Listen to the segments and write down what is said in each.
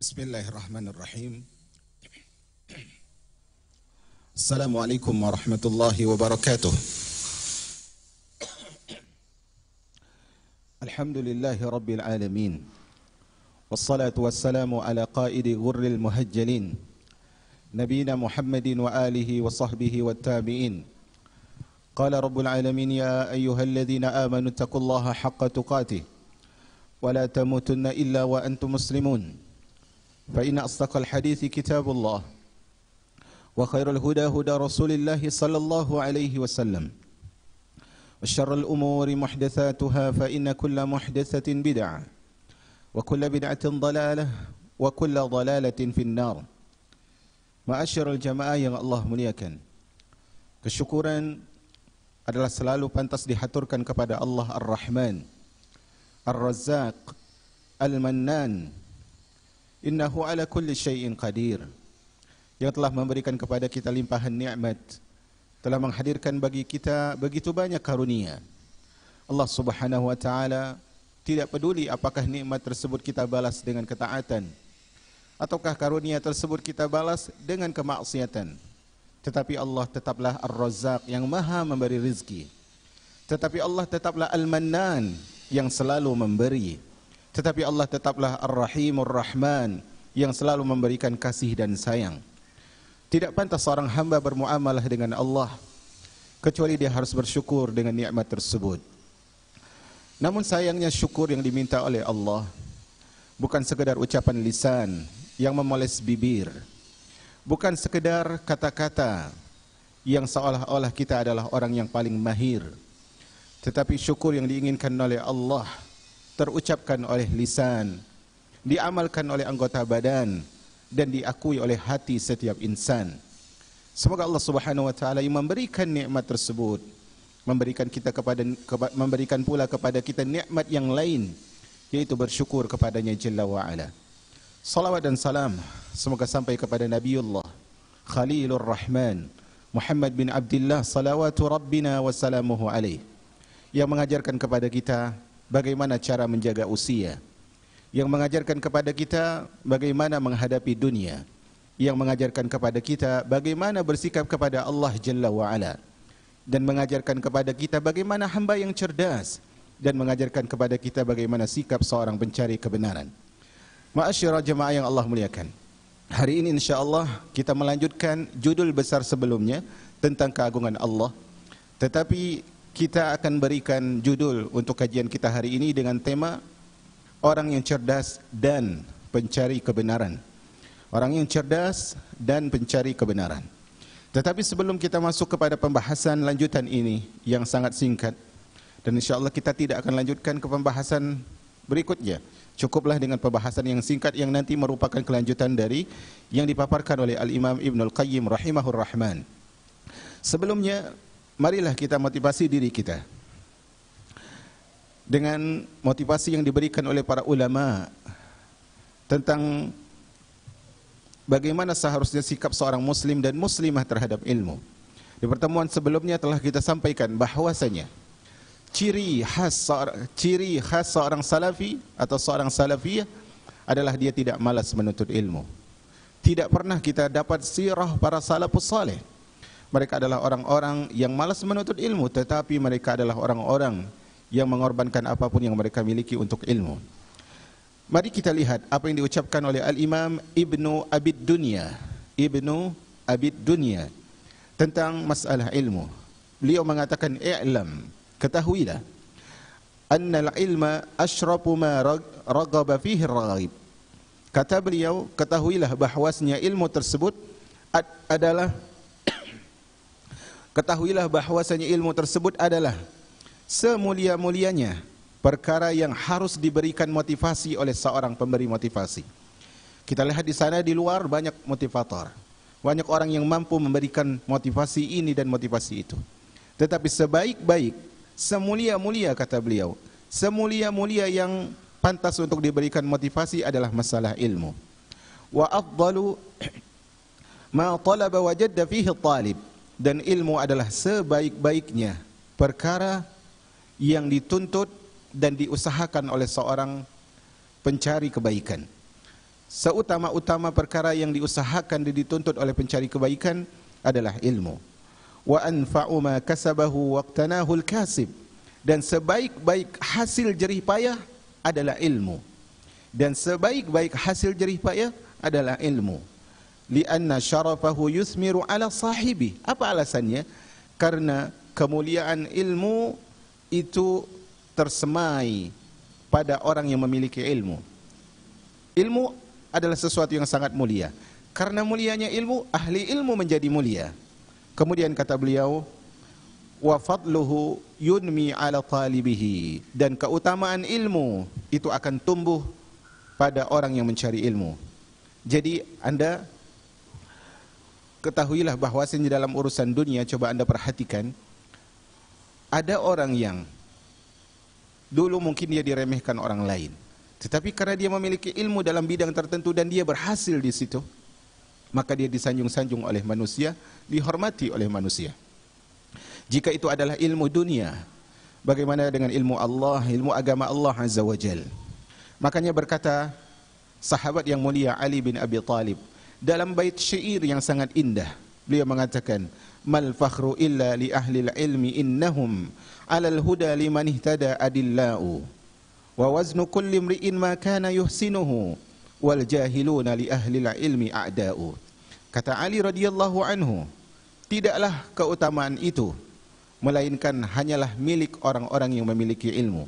Bismillahirrahmanirrahim. Assalamualaikum warahmatullahi wabarakatuh. Alhamdulillahi rabbil alamin. Wassalatu wassalamu ala qaidi ghurril muhajjalin, nabiyina Muhammadin wa alihi wa sahbihi wa tabi'in. Qala rabbul alamin ya ayyuhalladzina amanu taqullaha haqqa tuqatih wa la tamutunna illa wa antum muslimun. فإن أصدق الحديث كتاب الله وخير الهدى هدى رسول الله صلى الله عليه وسلم وشر الأمور محدثاتها فإن كل محدثة بدعة وكل بدعة ضلالة وكل ضلالة في النار. Ma'asyiral jamaah yang Allah muliakan, kesyukuran adalah selalu pantas dihaturkan kepada Allah Ar-Rahman, Ar-Razzaq, Al-Mannan. Innahu ala kulli syai'in qadir, yang telah memberikan kepada kita limpahan nikmat, telah menghadirkan bagi kita begitu banyak karunia. Allah Subhanahu wa taala tidak peduli apakah nikmat tersebut kita balas dengan ketaatan ataukah karunia tersebut kita balas dengan kemaksiatan. Tetapi Allah tetaplah Ar-Razzaq yang maha memberi rezeki. Tetapi Allah tetaplah Al-Mannan yang selalu memberi. Tetapi Allah tetaplah Ar-Rahimur Rahman yang selalu memberikan kasih dan sayang. Tidak pantas seorang hamba bermuamalah dengan Allah kecuali dia harus bersyukur dengan nikmat tersebut. Namun sayangnya syukur yang diminta oleh Allah bukan sekedar ucapan lisan yang memoles bibir, bukan sekedar kata-kata yang seolah-olah kita adalah orang yang paling mahir. Tetapi syukur yang diinginkan oleh Allah terucapkan oleh lisan, diamalkan oleh anggota badan, dan diakui oleh hati setiap insan. Semoga Allah Subhanahu wa taala yang memberikan nikmat tersebut memberikan pula kepada kita nikmat yang lain, yaitu bersyukur kepadanya Jalla wa Ala. Salawat dan salam semoga sampai kepada Nabiullah Khalilur Rahman Muhammad bin Abdullah salawatu rabbina wa salamuhu alaih, yang mengajarkan kepada kita bagaimana cara menjaga usia, yang mengajarkan kepada kita bagaimana menghadapi dunia, yang mengajarkan kepada kita bagaimana bersikap kepada Allah Jalla wa'ala, dan mengajarkan kepada kita bagaimana hamba yang cerdas, dan mengajarkan kepada kita bagaimana sikap seorang pencari kebenaran. Ma'asyiral jemaah yang Allah muliakan, hari ini insyaAllah kita melanjutkan judul besar sebelumnya tentang keagungan Allah. Tetapi kita akan berikan judul untuk kajian kita hari ini dengan tema orang yang cerdas dan pencari kebenaran. Orang yang cerdas dan pencari kebenaran. Tetapi sebelum kita masuk kepada pembahasan lanjutan ini yang sangat singkat, dan insyaAllah kita tidak akan lanjutkan ke pembahasan berikutnya, cukuplah dengan pembahasan yang singkat yang nanti merupakan kelanjutan dari yang dipaparkan oleh Al-Imam Ibnul Qayyim rahimahur rahman. Sebelumnya, marilah kita motivasi diri kita dengan motivasi yang diberikan oleh para ulama tentang bagaimana seharusnya sikap seorang muslim dan muslimah terhadap ilmu. Di pertemuan sebelumnya telah kita sampaikan bahwasanya ciri khas seorang salafi atau seorang salafiyah adalah dia tidak malas menuntut ilmu. Tidak pernah kita dapat sirah para salafus saleh. Mereka adalah orang-orang yang malas menuntut ilmu, tetapi mereka adalah orang-orang yang mengorbankan apapun yang mereka miliki untuk ilmu. Mari kita lihat apa yang diucapkan oleh Al-Imam Ibnu Abid Dunya tentang masalah ilmu. Beliau mengatakan, i'lam, ketahuilah, annal ilma asyrafu ma ragaba fihi ar-raghib. Kata beliau, ketahuilah bahwasanya ilmu tersebut adalah semulia-mulianya perkara yang harus diberikan motivasi oleh seorang pemberi motivasi. Kita lihat di sana di luar banyak motivator, banyak orang yang mampu memberikan motivasi ini dan motivasi itu. Tetapi sebaik-baik, semulia-mulia kata beliau, semulia-mulia yang pantas untuk diberikan motivasi adalah masalah ilmu. Wa afdalu ma talaba wajadda fihi talib. Dan ilmu adalah sebaik-baiknya perkara yang dituntut dan diusahakan oleh seorang pencari kebaikan. seutama-utama perkara yang diusahakan dan dituntut oleh pencari kebaikan adalah ilmu. Wa anfa'u ma kasabahu waqtanahu al-kasib, dan sebaik-baik hasil jerih payah adalah ilmu. Dan sebaik-baik hasil jerih payah adalah ilmu. Lianna syarafahu yuthmiru ala sahibi. Apa alasannya? Karena kemuliaan ilmu itu tersemai pada orang yang memiliki ilmu. Ilmu adalah sesuatu yang sangat mulia. Karena mulianya ilmu, ahli ilmu menjadi mulia. Kemudian kata beliau, wa fadluhu yunmi ala talibihi, dan keutamaan ilmu itu akan tumbuh pada orang yang mencari ilmu. Jadi Anda ketahuilah bahwasanya dalam urusan dunia, coba Anda perhatikan, ada orang yang dulu mungkin dia diremehkan orang lain, tetapi karena dia memiliki ilmu dalam bidang tertentu dan dia berhasil di situ, maka dia disanjung-sanjung oleh manusia, dihormati oleh manusia. Jika itu adalah ilmu dunia, bagaimana dengan ilmu Allah, ilmu agama Allah Azza wa Jal? Makanya berkata sahabat yang mulia Ali bin Abi Thalib dalam bait syair yang sangat indah, beliau mengatakan, mal fakhru illa li ahli ilmi innahum alal huda liman ihtada adillau, wa waznu kulli mri'in ma kana yuhsinuhu wal jahiluna li ahli ilmi a'da'u. Kata Ali radhiyallahu anhu, tidaklah keutamaan itu melainkan hanyalah milik orang-orang yang memiliki ilmu.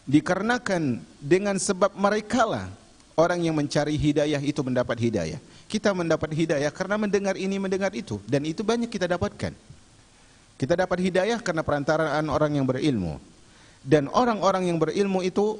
Dikarenakan dengan sebab merekalah orang yang mencari hidayah itu mendapat hidayah. Kita mendapat hidayah karena mendengar ini, mendengar itu, dan itu banyak kita dapatkan. Kita dapat hidayah karena perantaraan orang yang berilmu. Dan orang-orang yang berilmu itu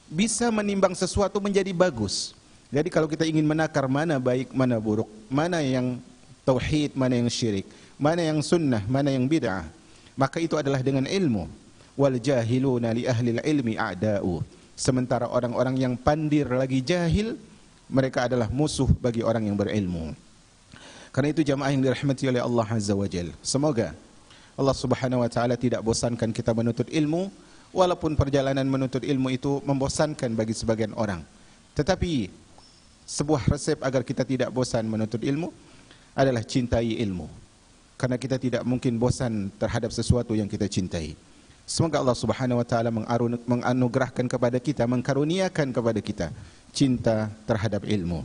bisa menimbang sesuatu menjadi bagus. Jadi kalau kita ingin menakar mana baik, mana buruk, mana yang tauhid, mana yang syirik, mana yang sunnah, mana yang bid'ah, maka itu adalah dengan ilmu. Wal jahiluna li ahli ilmi a'da'u. Sementara orang-orang yang pandir lagi jahil, mereka adalah musuh bagi orang yang berilmu. Karena itu jamaah yang dirahmati oleh Allah Azza wa Jal, semoga Allah Subhanahu wa taala tidak bosankan kita menuntut ilmu, walaupun perjalanan menuntut ilmu itu membosankan bagi sebagian orang. Tetapi sebuah resep agar kita tidak bosan menuntut ilmu adalah cintai ilmu. Karena kita tidak mungkin bosan terhadap sesuatu yang kita cintai. Semoga Allah Subhanahu wa taala menganugerahkan kepada kita, mengkaruniakan kepada kita cinta terhadap ilmu.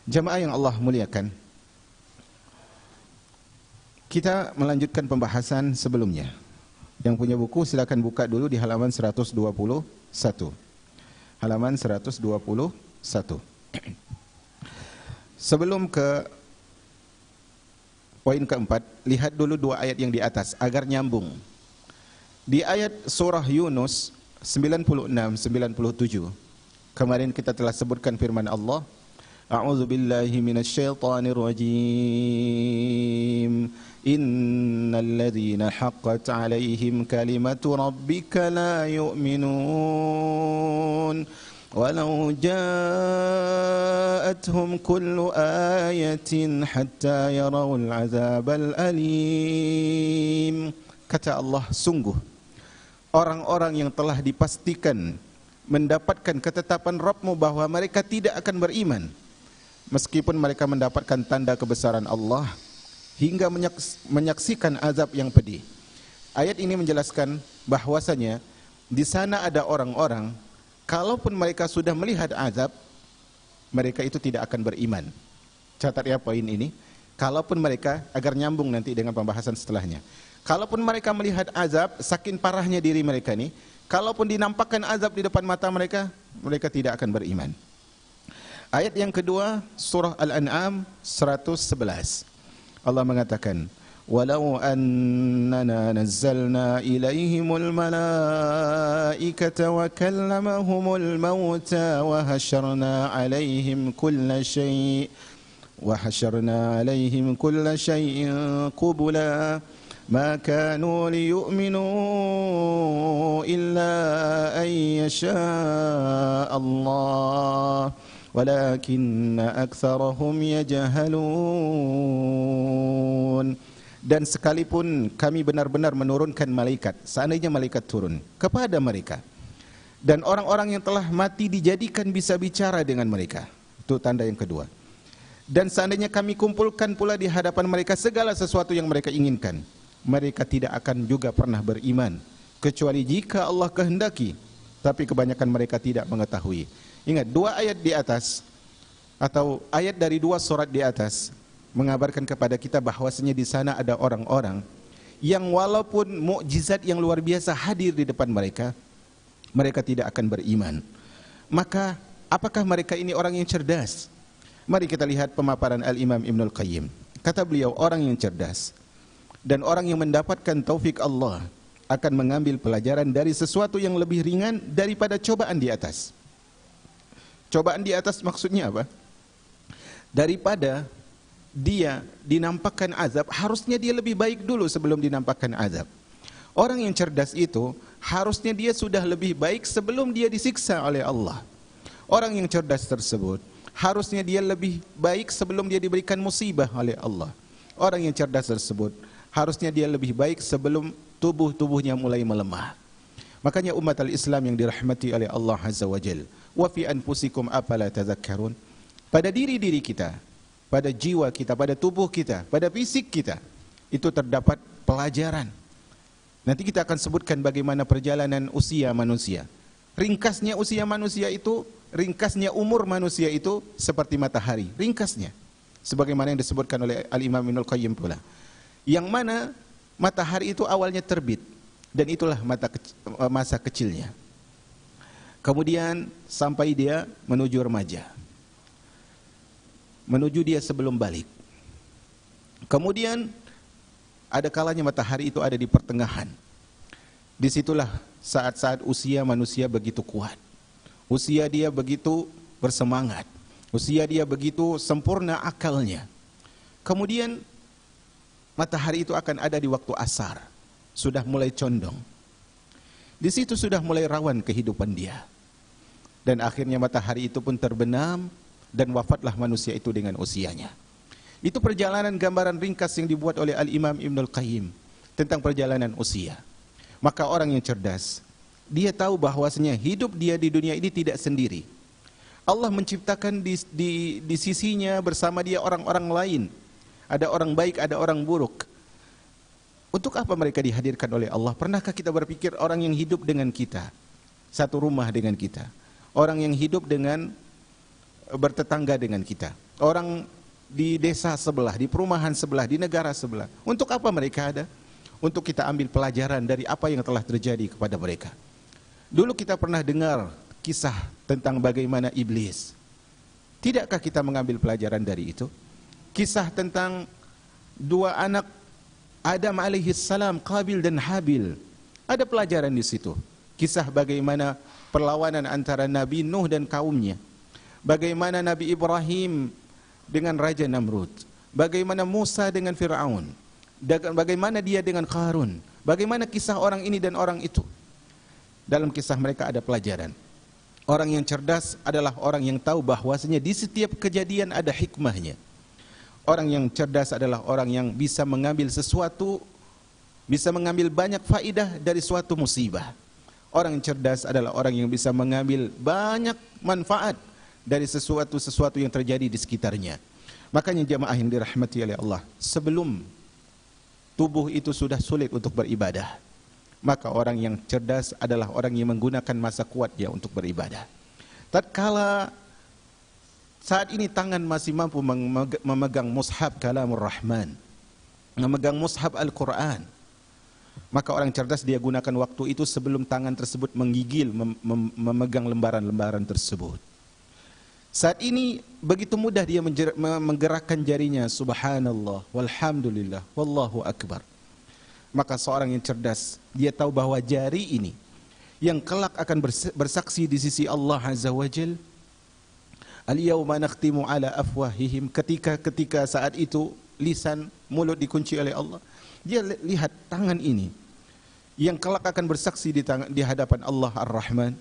Jamaah yang Allah muliakan, kita melanjutkan pembahasan sebelumnya. Yang punya buku silakan buka dulu di halaman 121. Halaman 121. Sebelum ke poin keempat, lihat dulu dua ayat yang di atas agar nyambung. Di ayat surah Yunus 96-97, kemarin kita telah sebutkan firman Allah, A'udzu billahi minasyaitonir rajim. Innal ladzina haqqat 'alaihim kalimatu rabbika la yu'minun walau ja'atuhum kullu ayatin hatta yarawul 'adzabal alim. Kata Allah, sungguh orang-orang yang telah dipastikan mendapatkan ketetapan Rabbmu bahwa mereka tidak akan beriman meskipun mereka mendapatkan tanda kebesaran Allah hingga menyaksikan azab yang pedih. Ayat ini menjelaskan bahwasanya di sana ada orang-orang, kalaupun mereka sudah melihat azab, mereka itu tidak akan beriman. Catat ya poin ini. Kalaupun mereka, agar nyambung nanti dengan pembahasan setelahnya. Kalaupun mereka melihat azab, saking parahnya diri mereka ini, kalaupun dinampakkan azab di depan mata mereka, mereka tidak akan beriman. Ayat yang kedua, surah Al-An'am 111. Allah mengatakan, walau annana nazzalna ilaihimul malaikata wa kallamahumul mauta wa hasyarna alaihim kulla syai'in qubula ma kanu liyu'minu illa an yasha Allah walakinna aktsarahum yajhalun. Dan sekalipun kami benar-benar menurunkan malaikat, seandainya malaikat turun kepada mereka, Dan orang-orang yang telah mati dijadikan bisa bicara dengan mereka. Itu tanda yang kedua. Dan seandainya kami kumpulkan pula di hadapan mereka segala sesuatu yang mereka inginkan, mereka tidak akan juga pernah beriman, kecuali jika Allah kehendaki. Tapi kebanyakan mereka tidak mengetahui. Ingat, 2 ayat di atas, atau ayat dari 2 surat di atas, mengabarkan kepada kita bahwasanya di sana ada orang-orang yang walaupun mukjizat yang luar biasa hadir di depan mereka, mereka tidak akan beriman. Maka apakah mereka ini orang yang cerdas? Mari kita lihat pemaparan Al-Imam Ibnul Qayyim. Kata beliau, orang yang cerdas dan orang yang mendapatkan taufik Allah akan mengambil pelajaran dari sesuatu yang lebih ringan daripada cobaan di atas. Cobaan di atas maksudnya apa? Daripada dia dinampakkan azab, harusnya dia lebih baik dulu sebelum dinampakkan azab. Orang yang cerdas itu harusnya dia sudah lebih baik sebelum dia disiksa oleh Allah. Orang yang cerdas tersebut harusnya dia lebih baik sebelum dia diberikan musibah oleh Allah. Orang yang cerdas tersebut harusnya dia lebih baik sebelum tubuhnya mulai melemah. Makanya umat al-Islam yang dirahmati oleh Allah Azza wa Jal, wa fi anfusikum afala tadhakkarun. Pada diri-diri kita, pada jiwa kita, pada tubuh kita, pada fisik kita, itu terdapat pelajaran. Nanti kita akan sebutkan bagaimana perjalanan usia manusia. Ringkasnya usia manusia itu, ringkasnya umur manusia itu seperti matahari. Ringkasnya. Sebagaimana yang disebutkan oleh Al-Imam Ibnul Qayyim pula. Yang mana matahari itu awalnya terbit. Dan itulah masa kecilnya. Kemudian sampai dia menuju remaja. Menuju dia sebelum balik. Kemudian ada kalanya matahari itu ada di pertengahan. Disitulah saat-saat usia manusia begitu kuat. Usia dia begitu bersemangat. Usia dia begitu sempurna akalnya. Kemudian matahari itu akan ada di waktu asar. Sudah mulai condong. Di situ sudah mulai rawan kehidupan dia. Dan akhirnya matahari itu pun terbenam dan wafatlah manusia itu dengan usianya. Itu perjalanan gambaran ringkas yang dibuat oleh Al-Imam Ibnul Qayyim tentang perjalanan usia. Maka orang yang cerdas, dia tahu bahwasanya hidup dia di dunia ini tidak sendiri. Allah menciptakan di sisinya bersama dia orang-orang lain. Ada orang baik, ada orang buruk. Untuk apa mereka dihadirkan oleh Allah? Pernahkah kita berpikir orang yang hidup dengan kita, satu rumah dengan kita, orang yang hidup dengan bertetangga dengan kita, orang di desa sebelah, di perumahan sebelah, di negara sebelah. Untuk apa mereka ada? Untuk kita ambil pelajaran dari apa yang telah terjadi kepada mereka. Dulu kita pernah dengar kisah tentang bagaimana iblis. Tidakkah kita mengambil pelajaran dari itu? Kisah tentang 2 anak Adam alaihissalam, Qabil dan Habil. Ada pelajaran di situ. Kisah bagaimana perlawanan antara Nabi Nuh dan kaumnya. Bagaimana Nabi Ibrahim dengan Raja Namrud, bagaimana Musa dengan Fir'aun, bagaimana dia dengan Qarun, bagaimana kisah orang ini dan orang itu. Dalam kisah mereka ada pelajaran. Orang yang cerdas adalah orang yang tahu bahwasanya di setiap kejadian ada hikmahnya. Orang yang cerdas adalah orang yang bisa mengambil sesuatu, bisa mengambil banyak faidah dari suatu musibah. Orang yang cerdas adalah orang yang bisa mengambil banyak manfaat dari sesuatu yang terjadi di sekitarnya. Makanya jamaah yang dirahmati oleh Allah, sebelum tubuh itu sudah sulit untuk beribadah, maka orang yang cerdas adalah orang yang menggunakan masa kuatnya untuk beribadah. Tatkala saat ini tangan masih mampu memegang mushaf kalamur Rahman, memegang mushaf Al-Quran, maka orang cerdas dia gunakan waktu itu sebelum tangan tersebut menggigil memegang lembaran-lembaran tersebut. Saat ini begitu mudah dia menggerakkan jarinya, subhanallah, walhamdulillah, wallahu akbar. Maka seorang yang cerdas, dia tahu bahwa jari ini yang kelak akan bersaksi di sisi Allah Azza wa Jal. Al-yawma nakhtimu ala afwahihim, ketika saat itu lisan, mulut dikunci oleh Allah. Dia lihat tangan ini yang kelak akan bersaksi di hadapan Allah Ar-Rahman.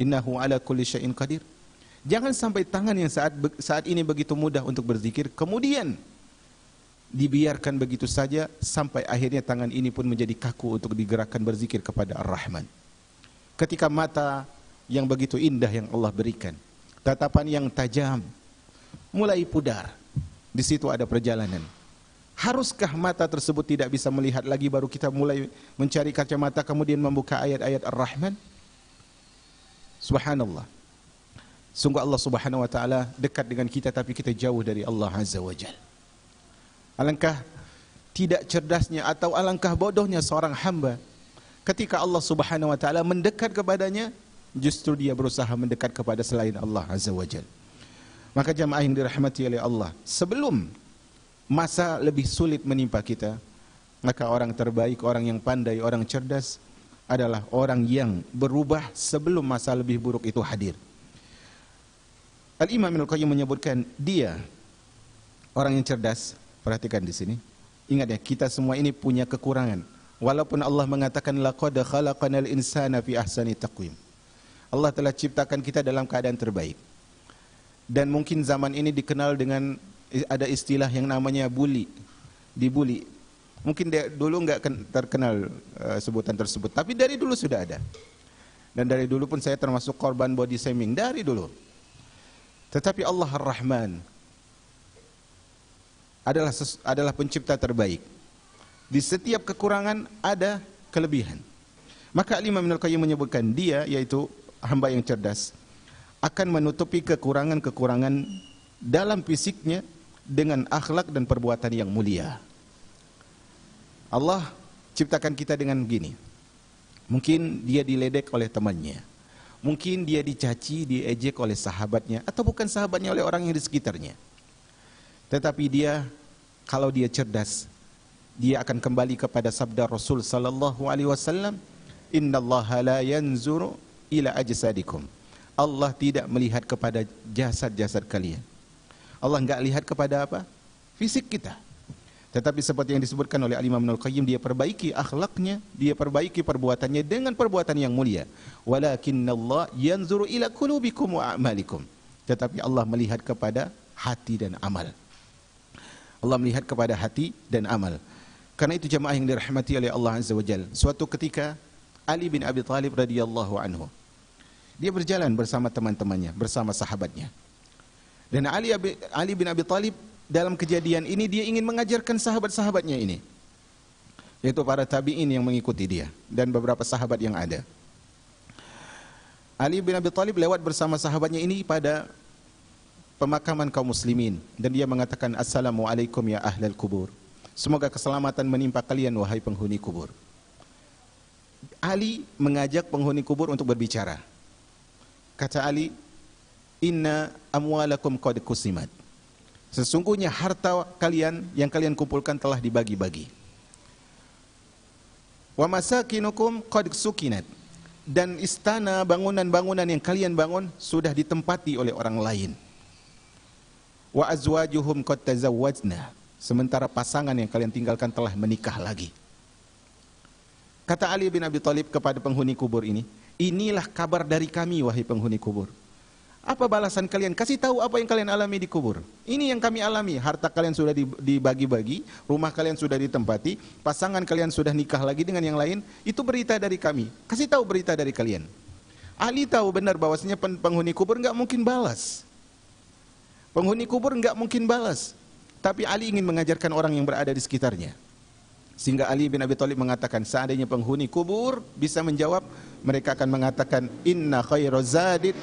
Innahu ala kulli syai'in qadir. Jangan sampai tangan yang saat ini begitu mudah untuk berzikir, kemudian dibiarkan begitu saja sampai akhirnya tangan ini pun menjadi kaku untuk digerakkan berzikir kepada Ar-Rahman. Ketika mata yang begitu indah yang Allah berikan. Tatapan yang tajam, mulai pudar. Di situ ada perjalanan. Haruskah mata tersebut tidak bisa melihat lagi baru kita mulai mencari kacamata kemudian membuka ayat-ayat Ar-Rahman? Subhanallah. Sungguh Allah Subhanahu wa taala dekat dengan kita tapi kita jauh dari Allah Azza wa Jalla. Alangkah tidak cerdasnya atau alangkah bodohnya seorang hamba ketika Allah Subhanahu wa taala mendekat kepadanya, justru dia berusaha mendekat kepada selain Allah Azza wa Jalla. Maka jamaah yang dirahmati oleh Allah, sebelum masa lebih sulit menimpa kita, maka orang terbaik, orang yang pandai, orang cerdas adalah orang yang berubah sebelum masa lebih buruk itu hadir. Al-Imam Ibnul Qayyim menyebutkan dia orang yang cerdas. Perhatikan di sini. Ingat ya, kita semua ini punya kekurangan. Walaupun Allah mengatakan laqad khalaqanal insana fi ahsani taqwim. Allah telah ciptakan kita dalam keadaan terbaik. Dan mungkin zaman ini dikenal dengan ada istilah yang namanya bully, dibully. Mungkin dulu nggak terkenal sebutan tersebut, tapi dari dulu sudah ada. Dan dari dulu pun saya termasuk korban body shaming dari dulu. Tetapi Allah Ar-Rahman adalah pencipta terbaik. Di setiap kekurangan ada kelebihan. Maka Imam Ibnul Qayyim menyebutkan dia, yaitu hamba yang cerdas, akan menutupi kekurangan-kekurangan dalam fisiknya dengan akhlak dan perbuatan yang mulia. Allah ciptakan kita dengan begini. Mungkin dia diledek oleh temannya. Mungkin dia dicaci, diejek oleh sahabatnya, atau bukan sahabatnya, oleh orang yang di sekitarnya. Tetapi dia, kalau dia cerdas, dia akan kembali kepada sabda Rasul sallallahu alaihi wasallam, "Innallaha la yanzuru ila ajsadikum." Allah tidak melihat kepada jasad-jasad kalian. Allah enggak lihat kepada apa? Fisik kita. Tetapi seperti yang disebutkan oleh Al-Imam Ibnul Qayyim, dia perbaiki akhlaknya, dia perbaiki perbuatannya dengan perbuatan yang mulia. Walakinnallaha yanzuru ila qulubikum wa a'malikum. Tetapi Allah melihat kepada hati dan amal. Allah melihat kepada hati dan amal. Karena itu jemaah yang dirahmati oleh Allah Azza wa Jalla, suatu ketika Ali bin Abi Thalib radhiyallahu anhu, dia berjalan bersama teman-temannya, bersama sahabatnya. Dan Ali bin Abi Thalib dalam kejadian ini dia ingin mengajarkan sahabat-sahabatnya ini, yaitu para tabi'in yang mengikuti dia dan beberapa sahabat yang ada. Ali bin Abi Thalib lewat bersama sahabatnya ini pada pemakaman kaum muslimin dan dia mengatakan, "Assalamualaikum ya ahlal kubur." Semoga keselamatan menimpa kalian wahai penghuni kubur. Ali mengajak penghuni kubur untuk berbicara. Kata Ali, "Inna amwalakum qad kusimat." Sesungguhnya harta kalian yang kalian kumpulkan telah dibagi-bagi. Wa masakinukum qad sukinat. Dan istana, bangunan-bangunan yang kalian bangun sudah ditempati oleh orang lain. Wa azwajuhum qad tazawwajna. Sementara pasangan yang kalian tinggalkan telah menikah lagi. Kata Ali bin Abi Thalib kepada penghuni kubur ini, "Inilah kabar dari kami wahai penghuni kubur. Apa balasan kalian? Kasih tahu apa yang kalian alami di kubur. Ini yang kami alami. Harta kalian sudah dibagi-bagi, rumah kalian sudah ditempati, pasangan kalian sudah nikah lagi dengan yang lain. Itu berita dari kami. Kasih tahu berita dari kalian." Ali tahu benar bahwasanya penghuni kubur enggak mungkin balas. Penghuni kubur enggak mungkin balas. Tapi Ali ingin mengajarkan orang yang berada di sekitarnya. Sehingga Ali bin Abi Thalib mengatakan, seandainya penghuni kubur bisa menjawab, mereka akan mengatakan, "Inna khairaz zadid."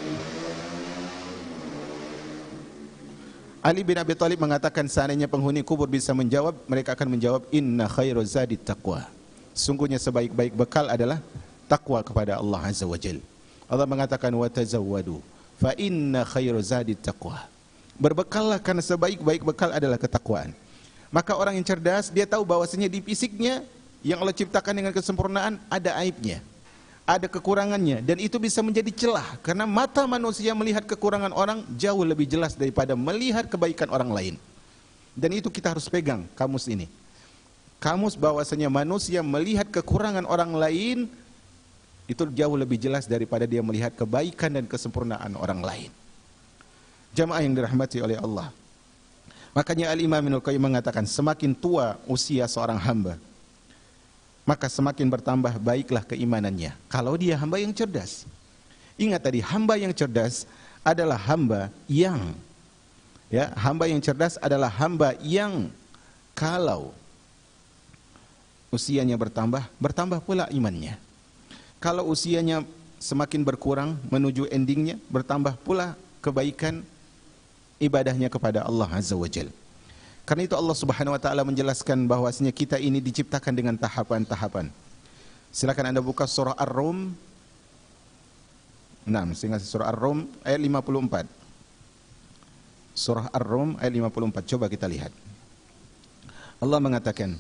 Ali bin Abi Thalib mengatakan, seandainya penghuni kubur bisa menjawab, mereka akan menjawab, "Inna khairaz zadid taqwa." Sungguhnya sebaik-baik bekal adalah takwa kepada Allah Azza wa Jalla. Allah mengatakan, "Wa tazawwadu fa inna khairaz zadid taqwa." Berbekallah karena sebaik-baik bekal adalah ketakwaan. Maka orang yang cerdas, dia tahu bahwasanya di fisiknya yang Allah ciptakan dengan kesempurnaan ada aibnya, ada kekurangannya, dan itu bisa menjadi celah karena mata manusia melihat kekurangan orang jauh lebih jelas daripada melihat kebaikan orang lain. Dan itu kita harus pegang kamus ini. Kamus bahwasanya manusia melihat kekurangan orang lain itu jauh lebih jelas daripada dia melihat kebaikan dan kesempurnaan orang lain. Jamaah yang dirahmati oleh Allah. Makanya Al-Imam Ibnul Qayyim mengatakan, semakin tua usia seorang hamba, maka semakin bertambah baiklah keimanannya. Kalau dia hamba yang cerdas. Ingat tadi, hamba yang cerdas adalah hamba yang hamba yang cerdas adalah hamba yang kalau usianya bertambah, bertambah pula imannya. Kalau usianya semakin berkurang menuju endingnya, bertambah pula kebaikan ibadahnya kepada Allah Azza wa Jalla. Karena itu Allah Subhanahu wa taala menjelaskan bahwasanya kita ini diciptakan dengan tahapan-tahapan. Silakan Anda buka surah Ar-Rum. Surah Ar-Rum ayat 54. Surah Ar-Rum ayat 54. Coba kita lihat. Allah mengatakan,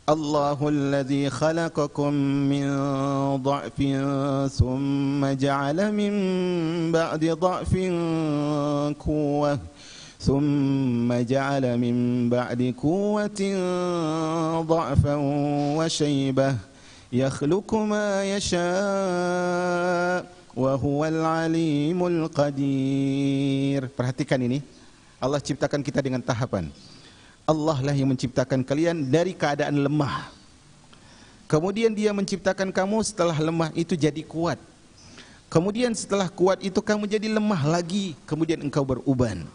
Allahul ladzi khalaqakum min dha'fin thumma ja'ala min ba'di dha'fin quwwah ثم جعل من بعد قوة ضعفا وشيبة يخلق ما يشاء وهو العليم القدير. Perhatikan ini, Allah ciptakan kita dengan tahapan. Allah lah yang menciptakan kalian dari keadaan lemah. Kemudian Dia menciptakan kamu setelah lemah itu jadi kuat. Kemudian setelah kuat itu kamu jadi lemah lagi. Kemudian engkau beruban.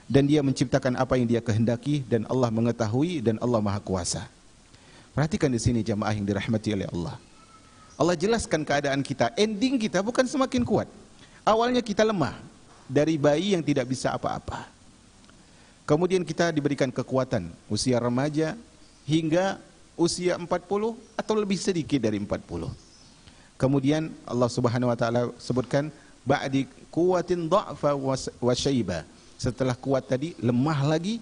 Dan Dia menciptakan apa yang Dia kehendaki, dan Allah mengetahui, dan Allah Maha Kuasa. Perhatikan di sini jamaah yang dirahmati oleh Allah. Allah jelaskan keadaan kita, ending kita bukan semakin kuat. Awalnya kita lemah, dari bayi yang tidak bisa apa-apa. Kemudian kita diberikan kekuatan, usia remaja hingga usia 40 atau lebih sedikit dari 40. Kemudian Allah Subhanahu wa taala sebutkan ba'di quwwatin dha'fa wa syaiba. Setelah kuat tadi lemah lagi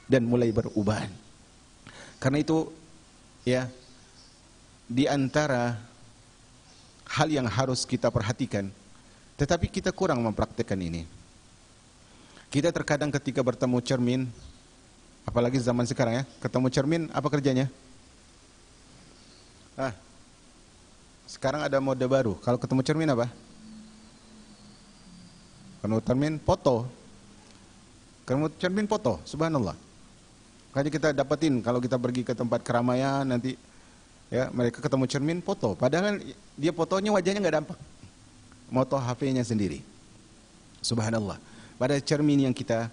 dan mulai beruban. Karena itu di antara hal yang harus kita perhatikan, tetapi kita kurang mempraktikkan ini. Kita terkadang ketika bertemu cermin, apalagi zaman sekarang ketemu cermin apa kerjanya? Sekarang ada mode baru. Kalau ketemu cermin apa? Ketemu cermin foto. Ketemu cermin foto, subhanallah. Makanya kita dapetin kalau kita pergi ke tempat keramaian nanti mereka ketemu cermin foto. Padahal dia fotonya wajahnya nggak dampak. Moto HP-nya sendiri. Subhanallah. Pada cermin yang kita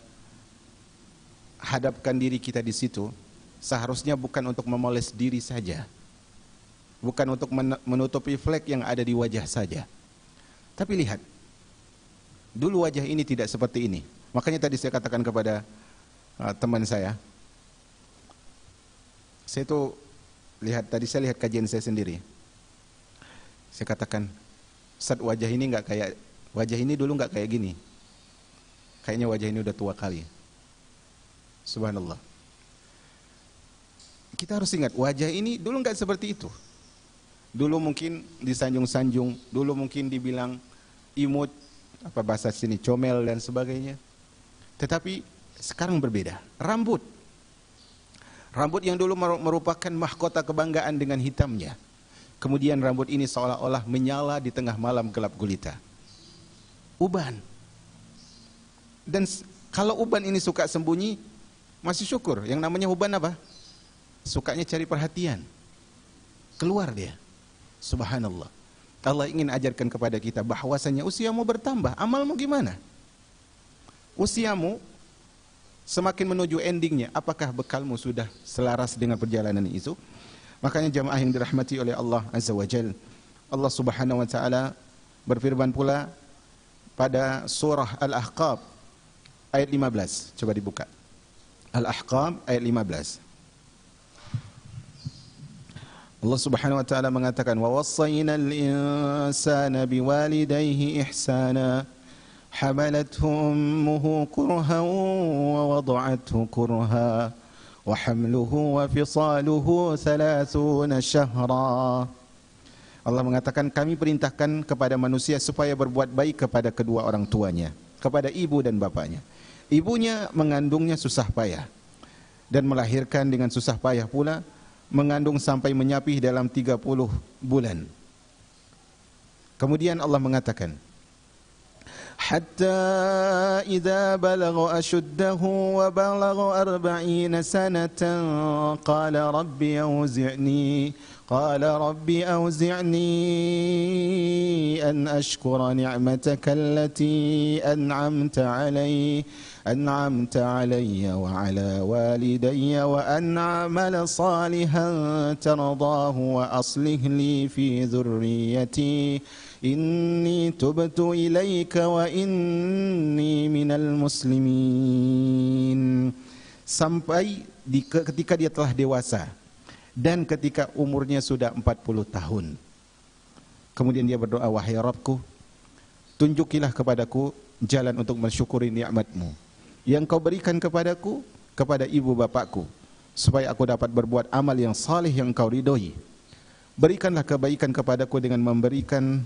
hadapkan diri kita di situ, seharusnya bukan untuk memoles diri saja. Bukan untuk menutupi flek yang ada di wajah saja. Tapi lihat, dulu wajah ini tidak seperti ini. Makanya tadi saya katakan kepada teman saya lihat kajian saya sendiri. Saya katakan, Ustaz, wajah ini dulu nggak kayak gini. Kayaknya wajah ini udah tua kali. Subhanallah. Kita harus ingat, wajah ini dulu nggak seperti itu. Dulu mungkin disanjung-sanjung, dulu mungkin dibilang imut, apa bahasa sini, comel dan sebagainya. Tetapi sekarang berbeda. Rambut yang dulu merupakan mahkota kebanggaan dengan hitamnya. Kemudian rambut ini seolah-olah menyala di tengah malam gelap gulita. Uban. Dan kalau uban ini suka sembunyi, masih syukur. Yang namanya uban apa? Sukanya cari perhatian. Keluar dia. Subhanallah. Allah ingin ajarkan kepada kita bahwasanya usiamu bertambah, amalmu gimana? Usiamu semakin menuju endingnya, apakah bekalmu sudah selaras dengan perjalanan itu? Makanya jamaah yang dirahmati oleh Allah Azza wa Jalla, Allah Subhanahu wa taala berfirman pula pada surah Al-Ahqaf ayat 15. Coba dibuka. Al-Ahqaf ayat 15. Allah Subhanahu wa taala mengatakan, wa wassaynal insana biwalidayhi ihsana حملته أمه كرها ووضعته كرها وحمله وفصاله 30 شهرا. Allah mengatakan, kami perintahkan kepada manusia supaya berbuat baik kepada kedua orang tuanya, kepada ibu dan bapaknya. Ibunya mengandungnya susah payah dan melahirkan dengan susah payah pula, mengandung sampai menyapih dalam 30 bulan. Kemudian Allah mengatakan, حتى إذا بلغ أشده وبلغ 40 سنة قال رب قال رب أوزعني أن أشكر نعمتك التي أنعمت علي وعلى والدي وأن أعمل صالحا ترضاه وأصلح لي في ذريتي إني تبت إليك وإني من المسلمين. Sampai ketika dia telah dewasa dan ketika umurnya sudah 40 tahun. Kemudian dia berdoa, wahai Rabbku, tunjukilah kepadaku jalan untuk mensyukuri nikmat-Mu yang Kau berikan kepadaku, kepada ibu bapakku, supaya aku dapat berbuat amal yang saleh yang Kau ridhoi. Berikanlah kebaikan kepadaku dengan memberikan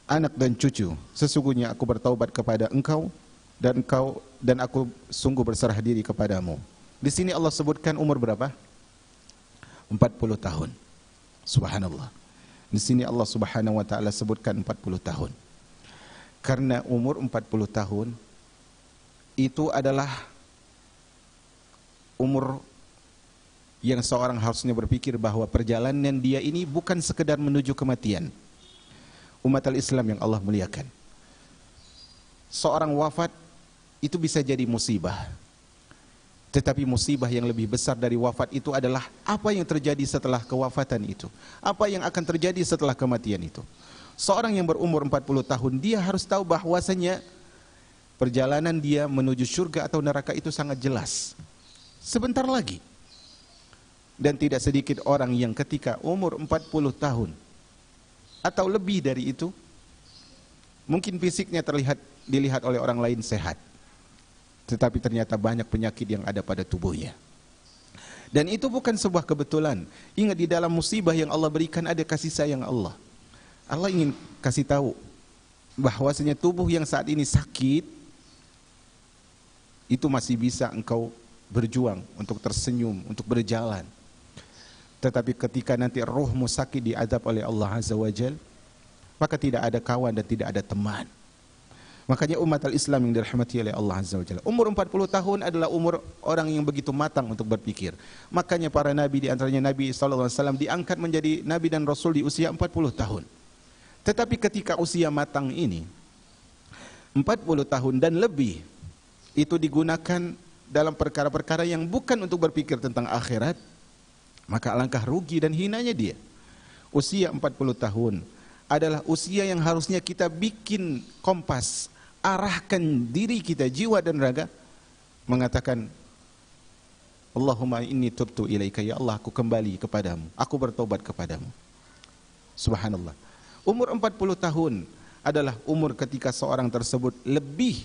anak dan cucu. Sesungguhnya aku bertaubat kepada Engkau dan aku sungguh berserah diri kepadamu. Di sini Allah sebutkan umur berapa? 40 tahun. Subhanallah. Di sini Allah Subhanahu wa taala sebutkan 40 tahun. Karena umur 40 tahun itu adalah umur yang seorang harusnya berpikir bahwa perjalanan dia ini bukan sekedar menuju kematian. Umat al-Islam yang Allah muliakan. Seorang wafat itu bisa jadi musibah. Tetapi musibah yang lebih besar dari wafat itu adalah apa yang terjadi setelah kewafatan itu. Apa yang akan terjadi setelah kematian itu. Seorang yang berumur 40 tahun, dia harus tahu bahwasanya perjalanan dia menuju surga atau neraka itu sangat jelas. Sebentar lagi. Dan tidak sedikit orang yang ketika umur 40 tahun atau lebih dari itu, mungkin fisiknya dilihat oleh orang lain sehat. Tetapi ternyata banyak penyakit yang ada pada tubuhnya. Dan itu bukan sebuah kebetulan. Ingat, di dalam musibah yang Allah berikan ada kasih sayang Allah. Allah ingin kasih tahu bahwasanya tubuh yang saat ini sakit itu masih bisa engkau berjuang untuk tersenyum, untuk berjalan. Tetapi ketika nanti rohmu sakit diazab oleh Allah Azza wa Jal, maka tidak ada kawan dan tidak ada teman. Makanya umat al-Islam yang dirahmati oleh Allah Azza wa Jalla, umur 40 tahun adalah umur orang yang begitu matang untuk berpikir. Makanya para nabi, di antaranya Nabi SAW, diangkat menjadi nabi dan rasul di usia 40 tahun. Tetapi ketika usia matang ini 40 tahun dan lebih, itu digunakan dalam perkara-perkara yang bukan untuk berpikir tentang akhirat, maka alangkah rugi dan hinanya dia. Usia 40 tahun adalah usia yang harusnya kita bikin kompas, arahkan diri kita, jiwa dan raga, mengatakan, Allahumma inni tubtu ilaika, ya Allah, aku kembali kepadamu, aku bertobat kepadamu. Subhanallah. Umur 40 tahun adalah umur ketika seorang tersebut lebih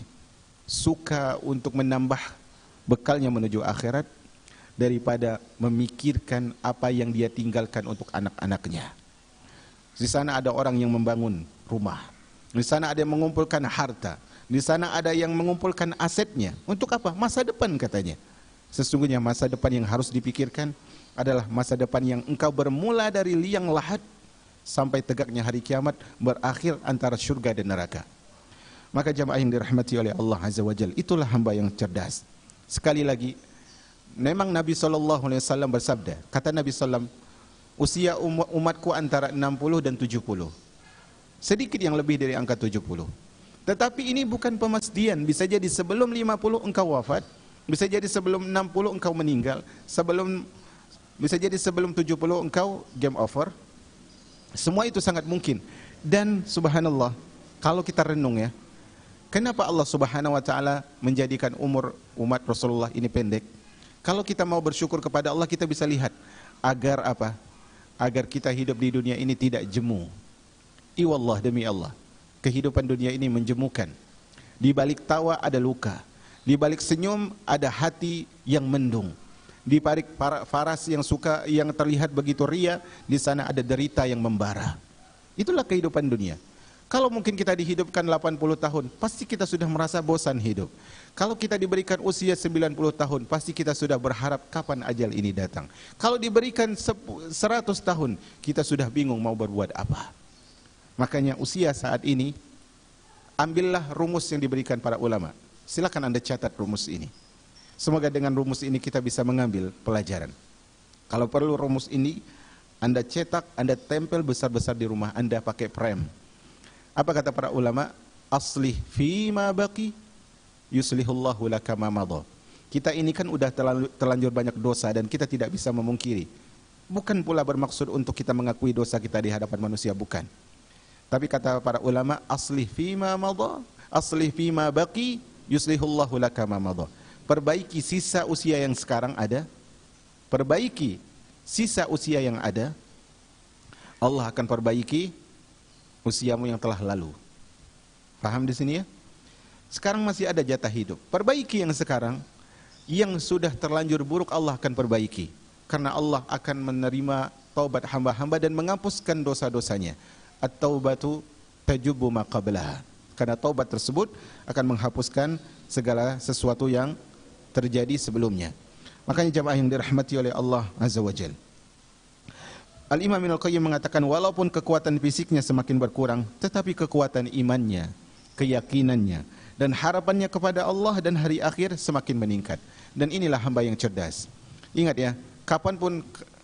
suka untuk menambah bekalnya menuju akhirat daripada memikirkan apa yang dia tinggalkan untuk anak-anaknya. Di sana ada orang yang membangun rumah, di sana ada yang mengumpulkan harta, di sana ada yang mengumpulkan asetnya. Untuk apa? Masa depan katanya. Sesungguhnya masa depan yang harus dipikirkan adalah masa depan yang engkau bermula dari liang lahat sampai tegaknya hari kiamat, berakhir antara surga dan neraka. Maka jamaah yang dirahmati oleh Allah Azza wa Jalla, itulah hamba yang cerdas. Sekali lagi, memang Nabi SAW bersabda, kata Nabi SAW, usia umatku antara 60 dan 70. Sedikit yang lebih dari angka 70. Tetapi ini bukan pemastian, bisa jadi sebelum 50 engkau wafat, bisa jadi sebelum 60 engkau meninggal, bisa jadi sebelum 70 engkau game over. Semua itu sangat mungkin. Dan subhanallah, kalau kita renung ya, kenapa Allah Subhanahu wa taala menjadikan umur umat Rasulullah ini pendek? Kalau kita mau bersyukur kepada Allah, kita bisa lihat agar apa? Agar kita hidup di dunia ini tidak jemu. Iwallah, demi Allah, kehidupan dunia ini menjemukan. Di balik tawa ada luka, di balik senyum ada hati yang mendung, di balik faras yang terlihat begitu ria, di sana ada derita yang membara. Itulah kehidupan dunia. Kalau mungkin kita dihidupkan 80 tahun, pasti kita sudah merasa bosan hidup. Kalau kita diberikan usia 90 tahun, pasti kita sudah berharap kapan ajal ini datang. Kalau diberikan 100 tahun, kita sudah bingung mau berbuat apa. Makanya usia saat ini, ambillah rumus yang diberikan para ulama. Silakan Anda catat rumus ini. Semoga dengan rumus ini kita bisa mengambil pelajaran. Kalau perlu rumus ini Anda cetak, Anda tempel besar-besar di rumah, Anda pakai prem. Apa kata para ulama? Aslih fima baqi yuslihullahu laka ma madha. Kita ini kan udah terlanjur banyak dosa dan kita tidak bisa memungkiri. Bukan pula bermaksud untuk kita mengakui dosa kita di hadapan manusia, bukan. Tapi kata para ulama, aslih fima madha, aslih fima baqi yuslihullahu laka ma madha. Perbaiki sisa usia yang sekarang ada, perbaiki sisa usia yang ada, Allah akan perbaiki usiamu yang telah lalu. Paham di sini ya? Sekarang masih ada jatah hidup. Perbaiki yang sekarang, yang sudah terlanjur buruk Allah akan perbaiki. Karena Allah akan menerima taubat hamba-hamba dan menghapuskan dosa-dosanya. At-taubatu tajubu ma qablaha. Karena taubat tersebut akan menghapuskan segala sesuatu yang terjadi sebelumnya. Makanya jamaah yang dirahmati oleh Allah Azza wa Jalla. Al-Imam Ibnul Qayyim mengatakan walaupun kekuatan fisiknya semakin berkurang, tetapi kekuatan imannya, keyakinannya, dan harapannya kepada Allah dan hari akhir semakin meningkat. Dan inilah hamba yang cerdas. Ingat ya, kapanpun,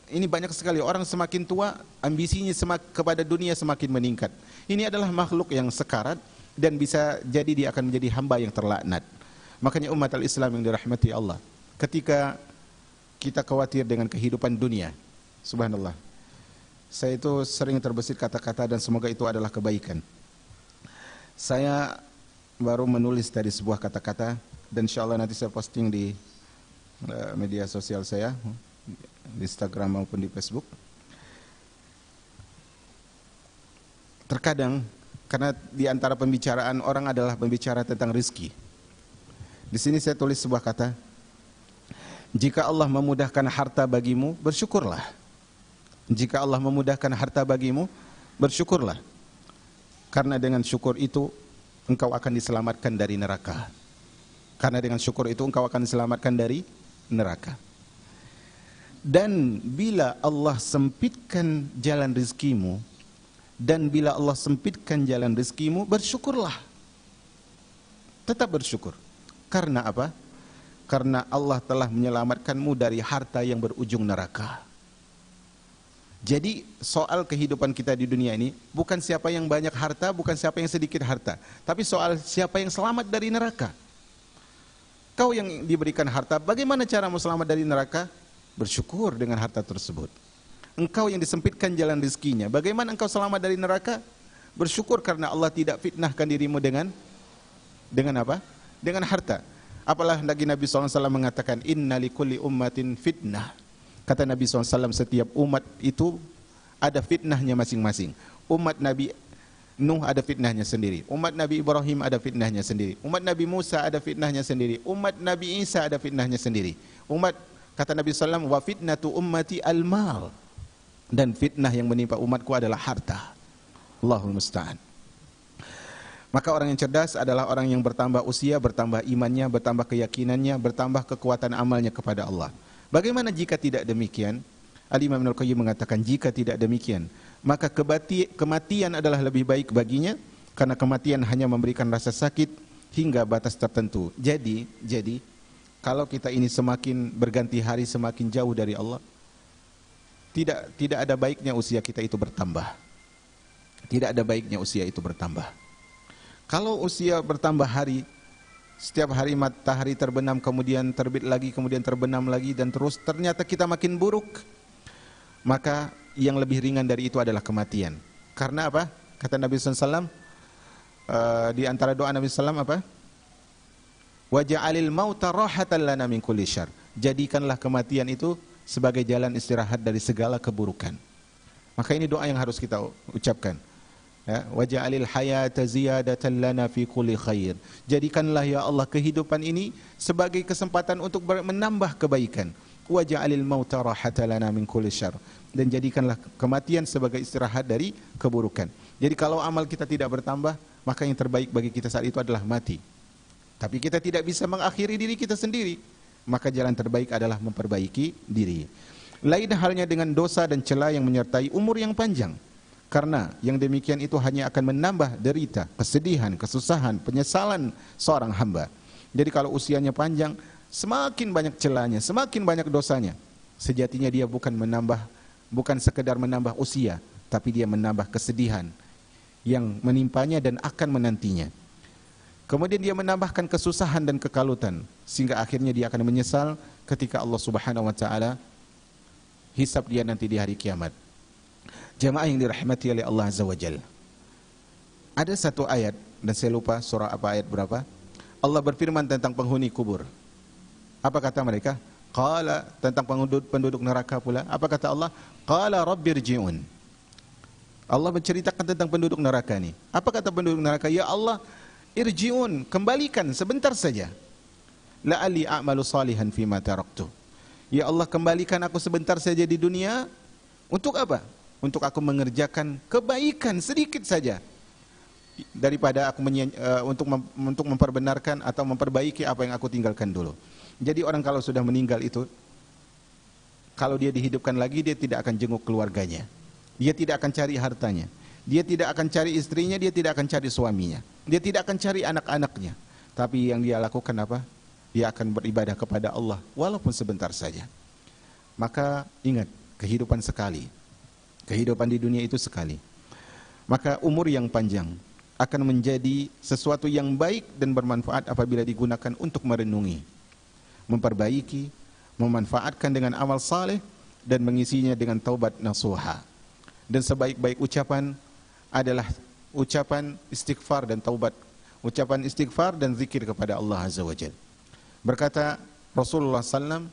ini banyak sekali orang semakin tua, ambisinya kepada dunia semakin meningkat. Ini adalah makhluk yang sekarat dan bisa jadi dia akan menjadi hamba yang terlaknat. Makanya umat al-Islam yang dirahmati Allah, ketika kita khawatir dengan kehidupan dunia, subhanallah, saya itu sering terbesit kata-kata dan semoga itu adalah kebaikan. Saya baru menulis dari sebuah kata-kata dan insyaAllah nanti saya posting di media sosial saya, di Instagram maupun di Facebook. Terkadang, karena di antara pembicaraan orang adalah pembicara tentang rezeki. Di sini saya tulis sebuah kata, jika Allah memudahkan harta bagimu, bersyukurlah. Jika Allah memudahkan harta bagimu, bersyukurlah. Karena dengan syukur itu, engkau akan diselamatkan dari neraka. Karena dengan syukur itu, engkau akan diselamatkan dari neraka. Dan bila Allah sempitkan jalan rizkimu, bersyukurlah. Tetap bersyukur. Karena apa? Karena Allah telah menyelamatkanmu dari harta yang berujung neraka. Jadi soal kehidupan kita di dunia ini bukan siapa yang banyak harta, bukan siapa yang sedikit harta, tapi soal siapa yang selamat dari neraka. Kau yang diberikan harta, bagaimana caramu selamat dari neraka? Bersyukur dengan harta tersebut. Engkau yang disempitkan jalan rezekinya, bagaimana engkau selamat dari neraka? Bersyukur karena Allah tidak fitnahkan dirimu dengan apa? Dengan harta. Apalah lagi Nabi SAW mengatakan, inna likulli ummatin fitnah. Kata Nabi SAW, setiap umat itu ada fitnahnya masing-masing. Umat Nabi Nuh ada fitnahnya sendiri, umat Nabi Ibrahim ada fitnahnya sendiri, umat Nabi Musa ada fitnahnya sendiri, umat Nabi Isa ada fitnahnya sendiri. Kata Nabi SAW, wa fitnatu ummati al-mal. Dan fitnah yang menimpa umatku adalah harta. Allahul musta'an. Maka orang yang cerdas adalah orang yang bertambah usia, bertambah imannya, bertambah keyakinannya, bertambah kekuatan amalnya kepada Allah. Bagaimana jika tidak demikian? Al-Imam Ibnul Qayyim mengatakan, jika tidak demikian, maka kematian adalah lebih baik baginya, karena kematian hanya memberikan rasa sakit hingga batas tertentu. Jadi kalau kita ini semakin berganti hari, semakin jauh dari Allah, tidak ada baiknya usia kita itu bertambah. Tidak ada baiknya usia itu bertambah. Kalau usia bertambah hari, setiap hari matahari terbenam, kemudian terbit lagi, kemudian terbenam lagi, dan terus ternyata kita makin buruk, maka yang lebih ringan dari itu adalah kematian. Karena apa? Kata Nabi SAW, di antara doa Nabi SAW apa? Waja'alil mauta rahatan lana min kulli syarr. Jadikanlah kematian itu sebagai jalan istirahat dari segala keburukan. Maka ini doa yang harus kita ucapkan. Ya, waja'alil hayata ziyadatan lana fi kulli khair. Jadikanlah ya Allah kehidupan ini sebagai kesempatan untuk menambah kebaikan. Waja'alil mauta rahatan lana min kulli syarr. Dan jadikanlah kematian sebagai istirahat dari keburukan. Jadi kalau amal kita tidak bertambah, maka yang terbaik bagi kita saat itu adalah mati. Tapi kita tidak bisa mengakhiri diri kita sendiri, maka jalan terbaik adalah memperbaiki diri. Lain halnya dengan dosa dan celah yang menyertai umur yang panjang. Karena yang demikian itu hanya akan menambah derita, kesedihan, kesusahan, penyesalan seorang hamba. Jadi kalau usianya panjang, semakin banyak celahnya, semakin banyak dosanya. Sejatinya dia bukan menambah bukan sekedar menambah usia, tapi dia menambah kesedihan yang menimpanya dan akan menantinya. Kemudian dia menambahkan kesusahan dan kekalutan, sehingga akhirnya dia akan menyesal ketika Allah Subhanahu wa taala hisab dia nanti di hari kiamat. Jamaah yang dirahmati oleh Allah Azza wa Jalla. Ada satu ayat, dan saya lupa surah apa ayat berapa. Allah berfirman tentang penghuni kubur. Apa kata mereka? Qala, tentang penduduk neraka pula. Apa kata Allah? Qala rabbirji'un. Allah menceritakan tentang penduduk neraka ini. Apa kata penduduk neraka? Ya Allah, irji'un, kembalikan sebentar saja. La'ali a'malu salihan fima taraktu. Ya Allah, kembalikan aku sebentar saja di dunia. Untuk apa? Untuk aku mengerjakan kebaikan sedikit saja, daripada aku untuk memperbenarkan atau memperbaiki apa yang aku tinggalkan dulu. Jadi orang kalau sudah meninggal itu, kalau dia dihidupkan lagi, dia tidak akan jenguk keluarganya, dia tidak akan cari hartanya, dia tidak akan cari istrinya, dia tidak akan cari suaminya, dia tidak akan cari anak-anaknya. Tapi yang dia lakukan apa? Dia akan beribadah kepada Allah walaupun sebentar saja. Maka ingat, kehidupan sekali, kehidupan di dunia itu sekali. Maka umur yang panjang akan menjadi sesuatu yang baik dan bermanfaat apabila digunakan untuk merenungi, memperbaiki, memanfaatkan dengan amal saleh, dan mengisinya dengan taubat nasuha. Dan sebaik-baik ucapan adalah ucapan istighfar dan taubat, ucapan istighfar dan zikir kepada Allah Azza wa Jalla. Berkata Rasulullah SAW,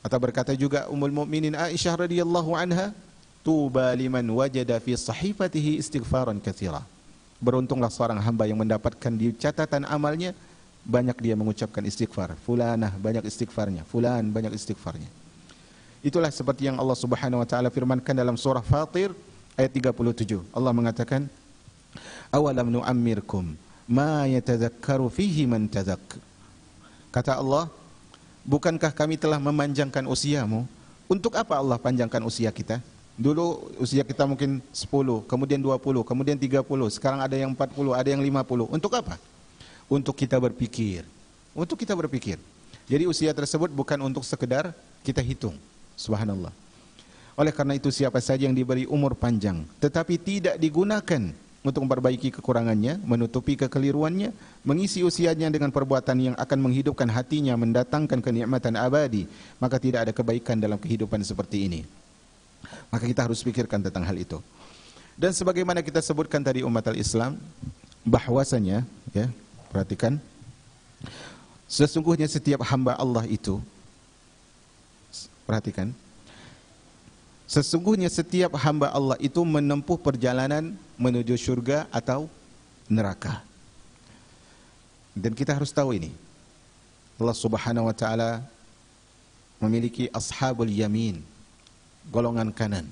atau berkata juga Ummul Mukminin Aisyah radhiyallahu anha, tuba liman wajada fi sahifatihi istighfaran katsira. Beruntunglah seorang hamba yang mendapatkan di catatan amalnya banyak dia mengucapkan istighfar. Fulanah banyak istighfarnya, fulan banyak istighfarnya. Itulah seperti yang Allah Subhanahu wa taala firmankan dalam surah Fatir ayat 37. Allah mengatakan, awalam nu'ammirkum ma yatadzakkaru fihi man tadzakka. Kata Allah, bukankah kami telah memanjangkan usiamu? Untuk apa Allah panjangkan usia kita? Dulu usia kita mungkin 10, kemudian 20, kemudian 30, sekarang ada yang 40, ada yang 50. Untuk apa? Untuk kita berpikir. Untuk kita berpikir. Jadi usia tersebut bukan untuk sekedar kita hitung. Subhanallah. Oleh karena itu siapa saja yang diberi umur panjang tetapi tidak digunakan untuk memperbaiki kekurangannya, menutupi kekeliruannya, mengisi usianya dengan perbuatan yang akan menghidupkan hatinya, mendatangkan kenikmatan abadi, maka tidak ada kebaikan dalam kehidupan seperti ini. Maka kita harus pikirkan tentang hal itu. Dan sebagaimana kita sebutkan tadi umat al-Islam, bahwasanya, ya, perhatikan, sesungguhnya setiap hamba Allah itu, perhatikan, sesungguhnya setiap hamba Allah itu menempuh perjalanan menuju surga atau neraka. Dan kita harus tahu ini, Allah Subhanahu wa taala memiliki ashabul yamin, golongan kanan,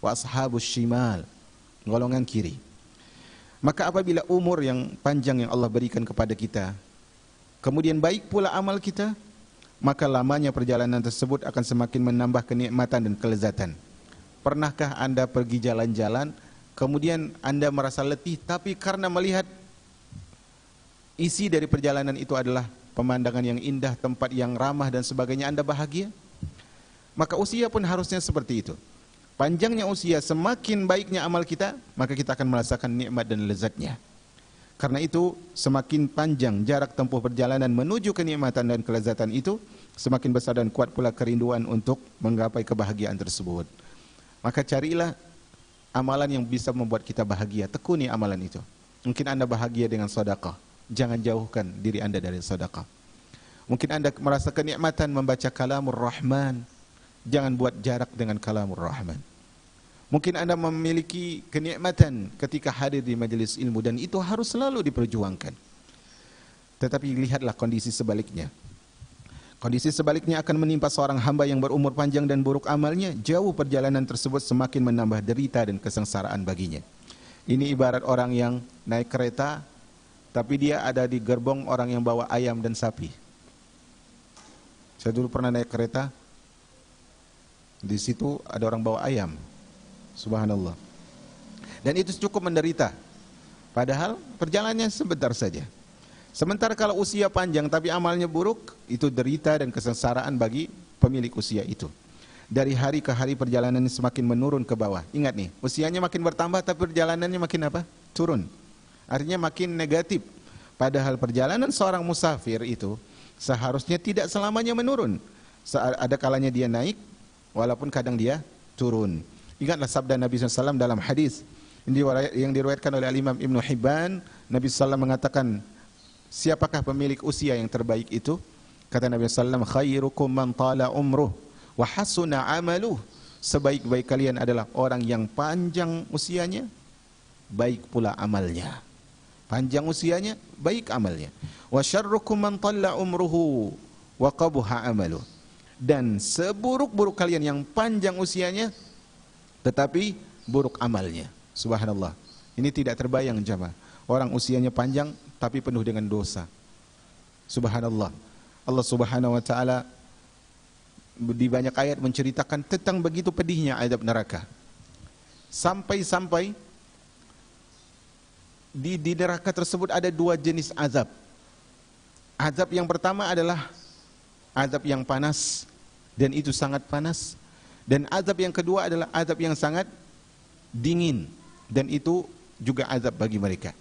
wa ashabus shimal, golongan kiri. Maka apabila umur yang panjang yang Allah berikan kepada kita, kemudian baik pula amal kita, maka lamanya perjalanan tersebut akan semakin menambah kenikmatan dan kelezatan. Pernahkah Anda pergi jalan-jalan, kemudian Anda merasa letih, tapi karena melihat isi dari perjalanan itu adalah pemandangan yang indah, tempat yang ramah dan sebagainya, Anda bahagia? Maka usia pun harusnya seperti itu. Panjangnya usia, semakin baiknya amal kita, maka kita akan merasakan nikmat dan lezatnya. Karena itu, semakin panjang jarak tempuh perjalanan menuju kenikmatan dan kelezatan itu, semakin besar dan kuat pula kerinduan untuk menggapai kebahagiaan tersebut. Maka carilah amalan yang bisa membuat kita bahagia, tekuni amalan itu. Mungkin Anda bahagia dengan sedekah, jangan jauhkan diri Anda dari sedekah. Mungkin Anda merasa kenikmatan membaca kalamur Rahman, jangan buat jarak dengan kalamur Rahman. Mungkin Anda memiliki kenikmatan ketika hadir di majelis ilmu, dan itu harus selalu diperjuangkan. Tetapi lihatlah kondisi sebaliknya. Kondisi sebaliknya akan menimpa seorang hamba yang berumur panjang dan buruk amalnya, jauh perjalanan tersebut semakin menambah derita dan kesengsaraan baginya. Ini ibarat orang yang naik kereta, tapi dia ada di gerbong orang yang bawa ayam dan sapi. Saya dulu pernah naik kereta, di situ ada orang bawa ayam. Subhanallah. Dan itu cukup menderita. Padahal perjalanannya sebentar saja. Sementara kalau usia panjang tapi amalnya buruk, itu derita dan kesengsaraan bagi pemilik usia itu. Dari hari ke hari perjalanannya semakin menurun ke bawah. Ingat nih, usianya makin bertambah tapi perjalanannya makin apa? Turun. Artinya makin negatif. Padahal perjalanan seorang musafir itu seharusnya tidak selamanya menurun. Ada kalanya dia naik, walaupun kadang dia turun. Ingatlah sabda Nabi SAW dalam hadis yang diriwayatkan oleh Imam Ibn Hibban. Nabi SAW mengatakan, siapakah pemilik usia yang terbaik itu? Kata Nabi SAW, khairukum man tala umruh wa hasuna amaluh. Sebaik-baik kalian adalah orang yang panjang usianya, baik pula amalnya. Panjang usianya, baik amalnya. Wa syarrukum man talla umruhu wa qabuha amaluh. Dan seburuk-buruk kalian yang panjang usianya tetapi buruk amalnya. Subhanallah. Ini tidak terbayang jemaah. Orang usianya panjang tapi penuh dengan dosa. Subhanallah. Allah Subhanahu wa taala di banyak ayat menceritakan tentang begitu pedihnya azab neraka. Sampai-sampai di neraka tersebut ada dua jenis azab. Azab yang pertama adalah azab yang panas, dan itu sangat panas. Dan azab yang kedua adalah azab yang sangat dingin, dan itu juga azab bagi mereka.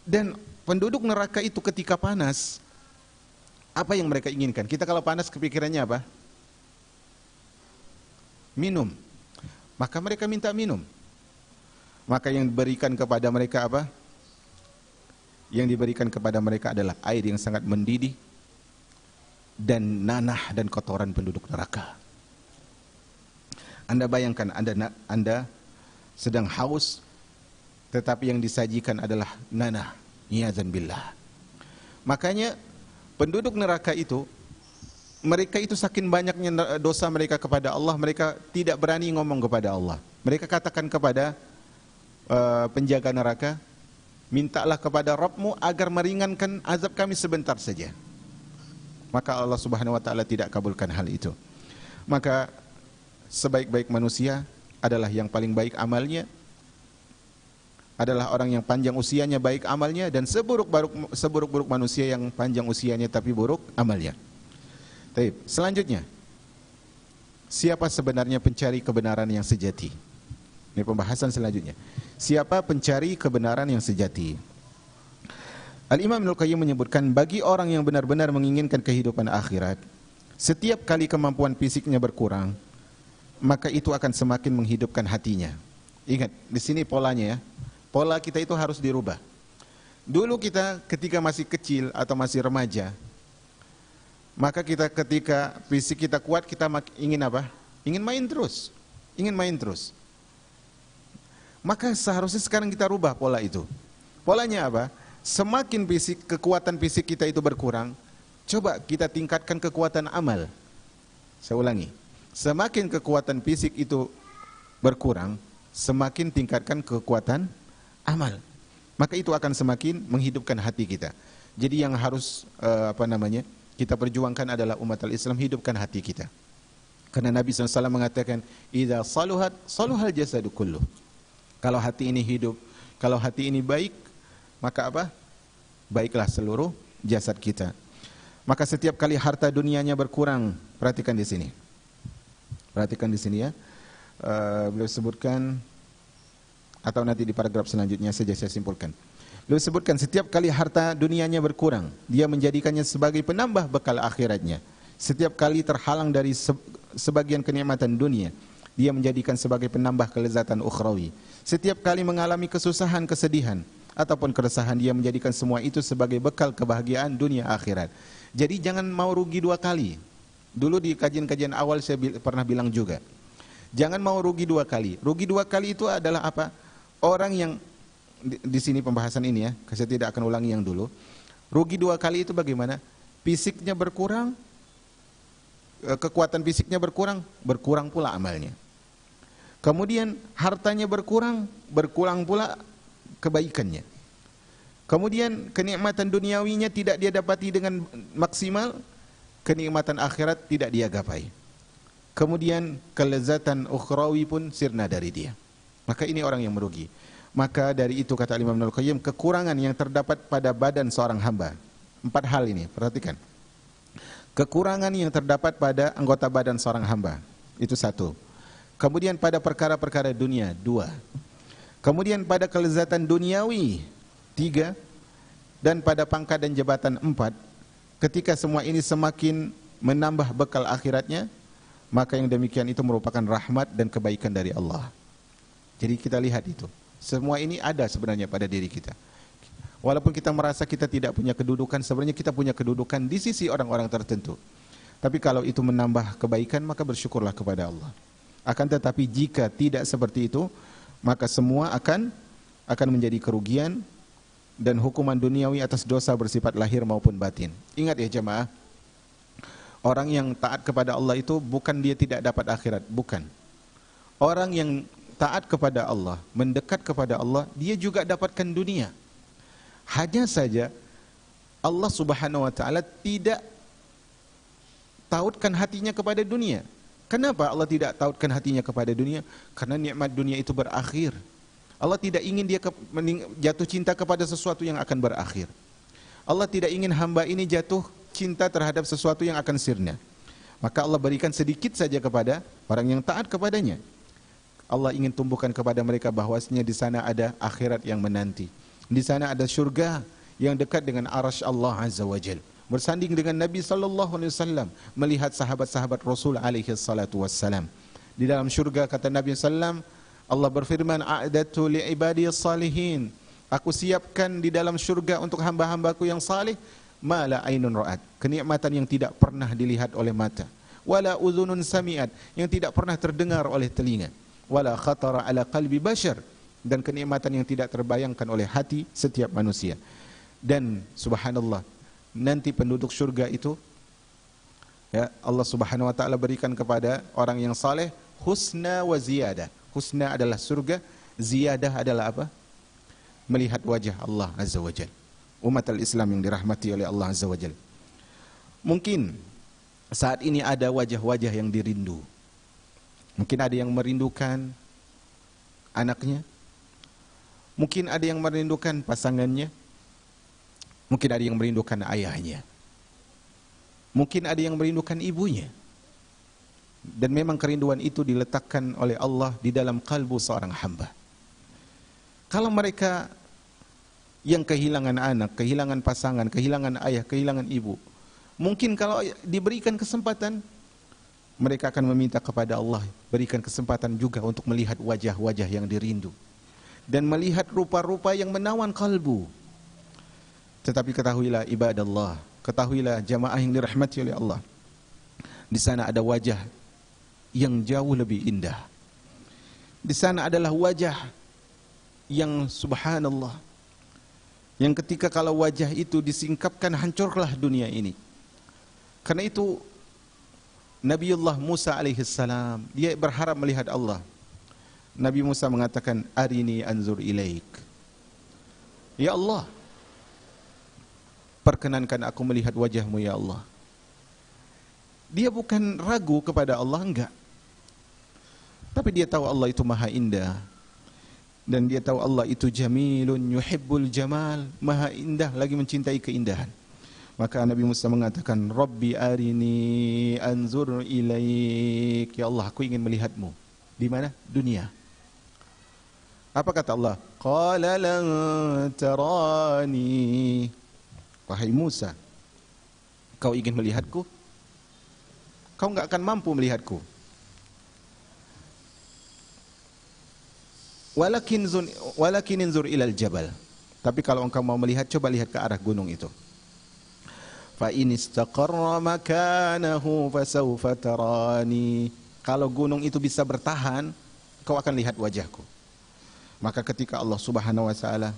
Dan penduduk neraka itu ketika panas, apa yang mereka inginkan? Kita kalau panas kepikirannya apa? Minum. Maka mereka minta minum. Maka yang diberikan kepada mereka apa? Yang diberikan kepada mereka adalah air yang sangat mendidih dan nanah dan kotoran penduduk neraka. Anda bayangkan Anda sedang haus, tetapi yang disajikan adalah nanah. Niyazan billah. Makanya penduduk neraka itu, mereka itu saking banyaknya dosa mereka kepada Allah, mereka tidak berani ngomong kepada Allah. Mereka katakan kepada penjaga neraka, mintalah kepada Rabbmu agar meringankan azab kami sebentar saja. Maka Allah Subhanahu wa taala tidak kabulkan hal itu. Maka sebaik-baik manusia adalah yang paling baik amalnya, adalah orang yang panjang usianya baik amalnya, dan seburuk-buruk manusia yang panjang usianya tapi buruk amalnya. Baik, selanjutnya, siapa sebenarnya pencari kebenaran yang sejati? Ini pembahasan selanjutnya. Siapa pencari kebenaran yang sejati? Al-Imam Ibnu Qayyim menyebutkan, bagi orang yang benar-benar menginginkan kehidupan akhirat, setiap kali kemampuan fisiknya berkurang, maka itu akan semakin menghidupkan hatinya. Ingat, di sini polanya ya. Pola kita itu harus dirubah. Dulu kita ketika masih kecil atau masih remaja, maka kita ketika fisik kita kuat, kita ingin apa? Ingin main terus. Ingin main terus. Maka seharusnya sekarang kita rubah pola itu. Polanya apa? Semakin kekuatan fisik kita itu berkurang, coba kita tingkatkan kekuatan amal. Saya ulangi. Semakin kekuatan fisik itu berkurang, semakin tingkatkan kekuatan amal. Maka itu akan semakin menghidupkan hati kita. Jadi yang harus kita perjuangkan adalah umat al-Islam, hidupkan hati kita. Karena Nabi SAW mengatakan, idza saluhat saluhal jasadu kulluh. Kalau hati ini hidup, kalau hati ini baik, maka apa? Baiklah seluruh jasad kita. Maka setiap kali harta dunianya berkurang, perhatikan di sini. Perhatikan di sini ya. Beliau sebutkan, atau nanti di paragraf selanjutnya saja saya simpulkan. Beliau sebutkan, setiap kali harta dunianya berkurang, dia menjadikannya sebagai penambah bekal akhiratnya. Setiap kali terhalang dari sebagian kenikmatan dunia, dia menjadikan sebagai penambah kelezatan ukhrawi. Setiap kali mengalami kesusahan, kesedihan, ataupun keresahan, dia menjadikan semua itu sebagai bekal kebahagiaan dunia akhirat. Jadi jangan mau rugi dua kali. Dulu di kajian-kajian awal saya pernah bilang juga, jangan mau rugi dua kali. Rugi dua kali itu adalah apa? Orang yang di sini pembahasan ini ya, saya tidak akan ulangi yang dulu. Rugi dua kali itu bagaimana? Fisiknya berkurang, kekuatan fisiknya berkurang, berkurang pula amalnya. Kemudian hartanya berkurang, berkurang pula kebaikannya. Kemudian kenikmatan duniawinya tidak dia dapati dengan maksimal, kenikmatan akhirat tidak dia gapai. Kemudian kelezatan ukhrawi pun sirna dari dia. Maka ini orang yang merugi. Maka dari itu kata Imam Ibnu Qayyim, kekurangan yang terdapat pada badan seorang hamba. 4 hal ini, perhatikan. Kekurangan yang terdapat pada anggota badan seorang hamba. Itu satu. Kemudian pada perkara-perkara dunia, dua. Kemudian pada kelezatan duniawi, tiga. Dan pada pangkat dan jabatan, empat. Ketika semua ini semakin menambah bekal akhiratnya, maka yang demikian itu merupakan rahmat dan kebaikan dari Allah. Jadi kita lihat itu. Semua ini ada sebenarnya pada diri kita. Walaupun kita merasa kita tidak punya kedudukan, sebenarnya kita punya kedudukan di sisi orang-orang tertentu. Tapi kalau itu menambah kebaikan, maka bersyukurlah kepada Allah. Akan tetapi jika tidak seperti itu, maka semua akan menjadi kerugian dan hukuman duniawi atas dosa bersifat lahir maupun batin. Ingat ya jemaah, orang yang taat kepada Allah itu bukan dia tidak dapat akhirat, bukan. Orang yang taat kepada Allah, mendekat kepada Allah, dia juga dapatkan dunia. Hanya saja Allah Subhanahu wa taala tidak tautkan hatinya kepada dunia. Kenapa Allah tidak tautkan hatinya kepada dunia? Karena nikmat dunia itu berakhir. Allah tidak ingin dia jatuh cinta kepada sesuatu yang akan berakhir. Allah tidak ingin hamba ini jatuh cinta terhadap sesuatu yang akan sirna. Maka Allah berikan sedikit saja kepada orang yang taat kepadanya. Allah ingin tumbuhkan kepada mereka bahwasanya di sana ada akhirat yang menanti. Di sana ada surga yang dekat dengan arasy Allah Azza wa Jalla. Bersanding dengan Nabi sallallahu alaihi wasallam, melihat sahabat-sahabat Rasul alaihi salatu wassalam. Di dalam surga kata Nabi sallam, Allah berfirman, a'dadtu li'ibadiyas salihin. Aku siapkan di dalam surga untuk hamba-hambaku yang salih, ma la ainun ra'at. Kenikmatan yang tidak pernah dilihat oleh mata. Wala udhunun sami'at. Yang tidak pernah terdengar oleh telinga. Wala khatara ala qalbi bashar. Dan kenikmatan yang tidak terbayangkan oleh hati setiap manusia. Dan subhanallah, nanti penduduk surga itu, ya, Allah Subhanahu wa taala berikan kepada orang yang saleh husna wa ziyadah. Husna adalah surga, ziyadah adalah apa? Melihat wajah Allah Azza wa Jalla. Umat al-Islam yang dirahmati oleh Allah Azza wa Jalla. Mungkin saat ini ada wajah-wajah yang dirindu. Mungkin ada yang merindukan anaknya. Mungkin ada yang merindukan pasangannya. Mungkin ada yang merindukan ayahnya. Mungkin ada yang merindukan ibunya. Dan memang kerinduan itu diletakkan oleh Allah di dalam kalbu seorang hamba. Kalau mereka yang kehilangan anak, kehilangan pasangan, kehilangan ayah, kehilangan ibu, mungkin kalau diberikan kesempatan, mereka akan meminta kepada Allah, berikan kesempatan juga untuk melihat wajah-wajah yang dirindu. Dan melihat rupa-rupa yang menawan kalbu. Tetapi ketahuilah ibadallah, ketahuilah jamaah yang dirahmati oleh Allah, di sana ada wajah yang jauh lebih indah. Di sana adalah wajah yang subhanallah, yang ketika kalau wajah itu disingkapkan hancurlah dunia ini. Karena itu Nabiullah Musa alaihissalam, dia berharap melihat Allah. Nabi Musa mengatakan, arini anzur ilaik. Ya Allah, perkenankan aku melihat wajahmu ya Allah. Dia bukan ragu kepada Allah, enggak. Tapi dia tahu Allah itu maha indah. Dan dia tahu Allah itu jamilun yuhibbul jamal, maha indah lagi mencintai keindahan. Maka Nabi Musa mengatakan, Rabbi arini anzur ilaik. Ya Allah, aku ingin melihatmu. Di mana? Dunia. Apa kata Allah? Qala lan tarani. Wahai Musa, kau ingin melihatku? Kau enggak akan mampu melihatku. Walakin inzur ilal jabal. Tapi kalau engkau mau melihat, coba lihat ke arah gunung itu. Fa in istaqarra makanahu fasawfa tarani. Kalau gunung itu bisa bertahan, kau akan lihat wajahku. Maka ketika Allah Subhanahu wa taala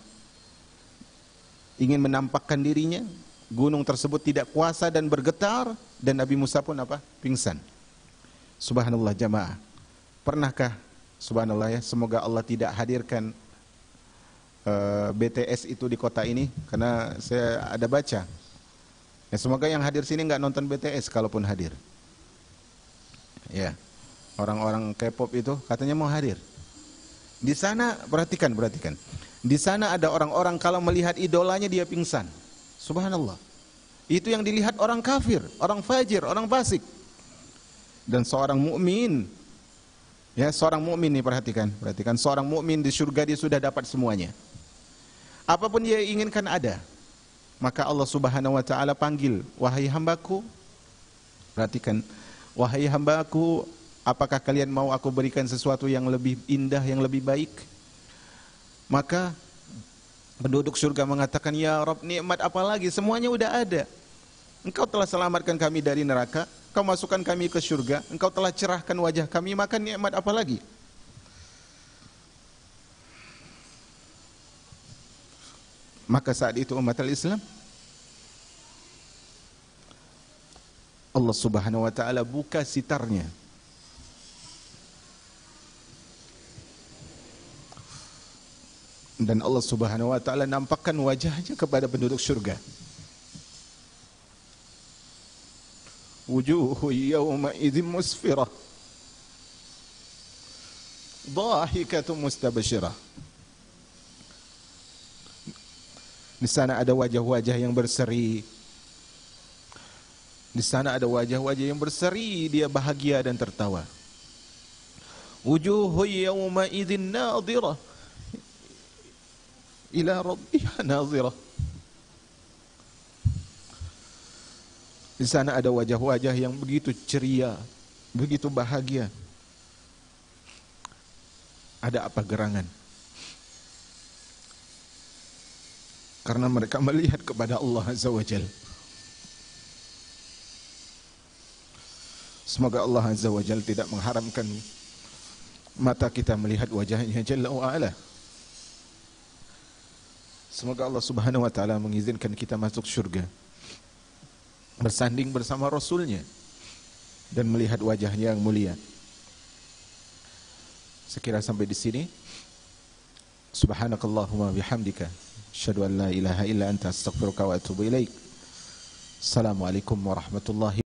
ingin menampakkan dirinya, gunung tersebut tidak kuasa dan bergetar, dan Nabi Musa pun apa? Pingsan. Subhanallah jamaah. Pernahkah, subhanallah ya, semoga Allah tidak hadirkan BTS itu di kota ini, karena saya ada baca. Ya, semoga yang hadir sini nggak nonton BTS kalaupun hadir. Ya, orang-orang K-pop itu katanya mau hadir. Di sana perhatikan. Di sana ada orang-orang kalau melihat idolanya dia pingsan. Subhanallah. Itu yang dilihat orang kafir, orang fajir, orang fasik. Dan seorang mukmin, ya, seorang mukmin nih, perhatikan, seorang mukmin di surga dia sudah dapat semuanya. Apapun dia inginkan ada. Maka Allah Subhanahu wa taala panggil, wahai hambaku, perhatikan, wahai hambaku, apakah kalian mau aku berikan sesuatu yang lebih indah, yang lebih baik? Maka penduduk surga mengatakan, ya Rabb, nikmat apa lagi? Semuanya udah ada. Engkau telah selamatkan kami dari neraka, Engkau masukkan kami ke surga, Engkau telah cerahkan wajah kami, maka nikmat apa lagi? Maka saat itu umat al-Islam, Allah Subhanahu wa taala buka sitarnya. Dan Allah Subhanahu wa taala nampakkan wajahnya kepada penduduk surga. Wujuhu yawma idzin musfirah, dhahikatun mustabshirah. Di sana ada wajah-wajah yang berseri. Di sana ada wajah-wajah yang berseri, dia bahagia dan tertawa. Wujuhu yawma idzin nadhirah ila rabbiha nadhirah. Di sana ada wajah-wajah yang begitu ceria, begitu bahagia. Ada apa gerangan? Karena mereka melihat kepada Allah Azza wa Jalla. Semoga Allah Azza wa Jalla tidak mengharamkan mata kita melihat wajahnya Jalla wa Ala. Semoga Allah Subhanahu wa taala mengizinkan kita masuk surga, bersanding bersama Rasulnya, dan melihat wajahnya yang mulia. Sekira sampai di sini. Subhanakallahumma bihamdika, asyhadu an la ilaha illa anta, astaghfiruka wa atubu ilaik. Assalamualaikum warahmatullahi